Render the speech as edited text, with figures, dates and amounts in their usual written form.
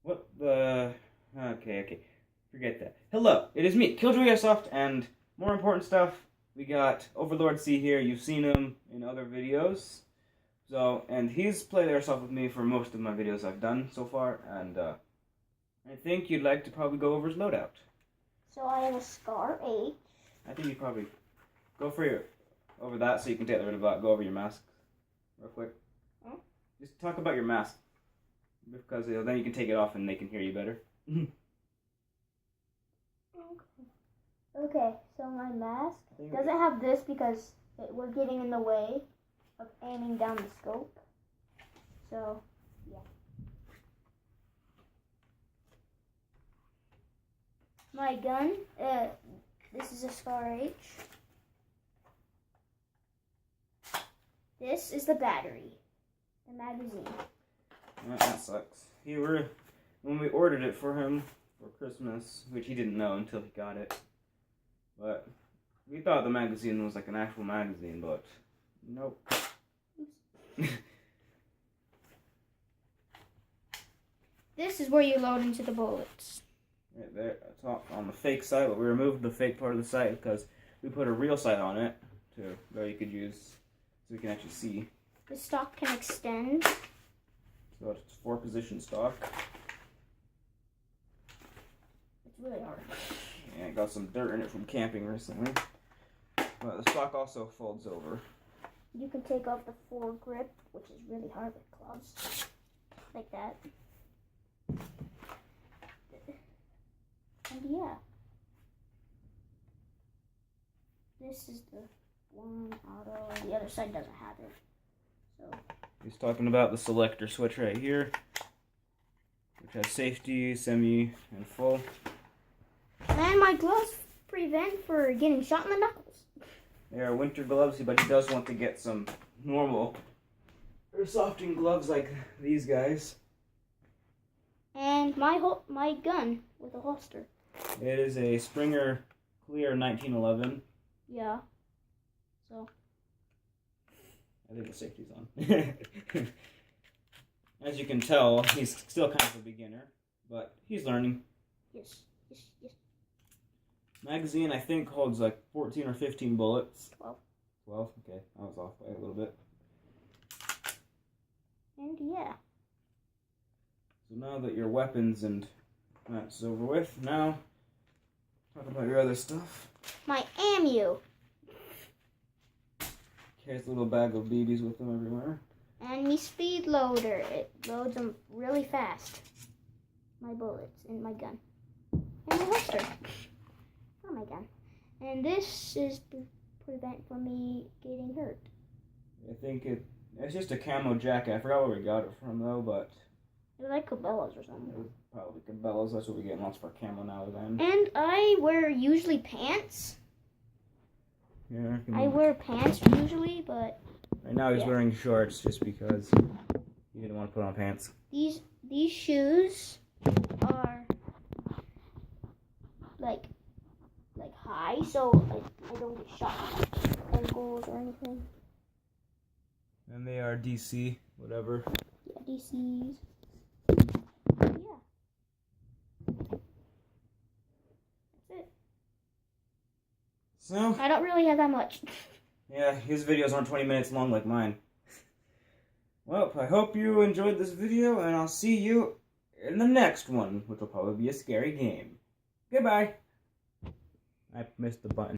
What the... Okay. Forget that. Hello, it is me, Killjoy Airsoft, and more important stuff, we got Overlord C here. You've seen him in other videos. And he's played Airsoft with me for most of my videos I've done so far, and I think you'd like to probably go over his loadout. So I have a Scar H. I think you probably go over that so you can take rid of that. Go over your mask real quick. Huh? Just talk about your mask, because then you can take it off and they can hear you better. Okay, so my mask doesn't have this because it was getting in the way of aiming down the scope. So, yeah. My gun, this is a Scar H. This is the battery, the magazine. That sucks. When we ordered it for him for Christmas, which he didn't know until he got it, but we thought the magazine was like an actual magazine, but nope. This is where you load into the bullets. Right there, top on the fake sight, but we removed the fake part of the sight because we put a real sight on it to where you could use, so you can actually see. The stock can extend. So it's 4-position stock. It's really hard. Yeah, it got some dirt in it from camping recently. But the stock also folds over. You can take off the foregrip, which is really hard with gloves. Like that. And yeah. This is the one auto, and the other side doesn't have it. So He's talking about the selector switch right here, which has safety, semi, and full. and my gloves prevent for getting shot in the knuckles. They are winter gloves, but he does want to get some normal airsofting gloves like these guys. And my gun with a holster. It is a Springer Clear 1911. Yeah. So. I think the safety's on. As you can tell, he's still kind of a beginner, but he's learning. Yes. Magazine, I think, holds like 14 or 15 bullets. 12. 12? Okay, I was off by a little bit. And yeah. So now that your weapons and that's over with, now talk about your other stuff. My ammo. Carries a little bag of BBs with him everywhere. And me speed loader. It loads them really fast. My bullets and my gun. And my holster. For my gun. And this is to prevent from me getting hurt. I think it's just a camo jacket. I forgot where we got it from though, but It was like Cabela's or something. it was probably Cabela's. That's what we get lots for camo now then. And I wear usually pants. Yeah, I wear pants usually, but right now he's yeah. wearing shorts just because he didn't want to put on pants. These shoes are like high, so I don't get shot in my ankles or anything. And they are DC, whatever. Yeah, DCs. Yeah. That's it. So, I don't really have that much. yeah, his videos aren't 20 minutes long like mine. Well, I hope you enjoyed this video, and I'll see you in the next one, which will probably be a scary game. Goodbye. I missed the button.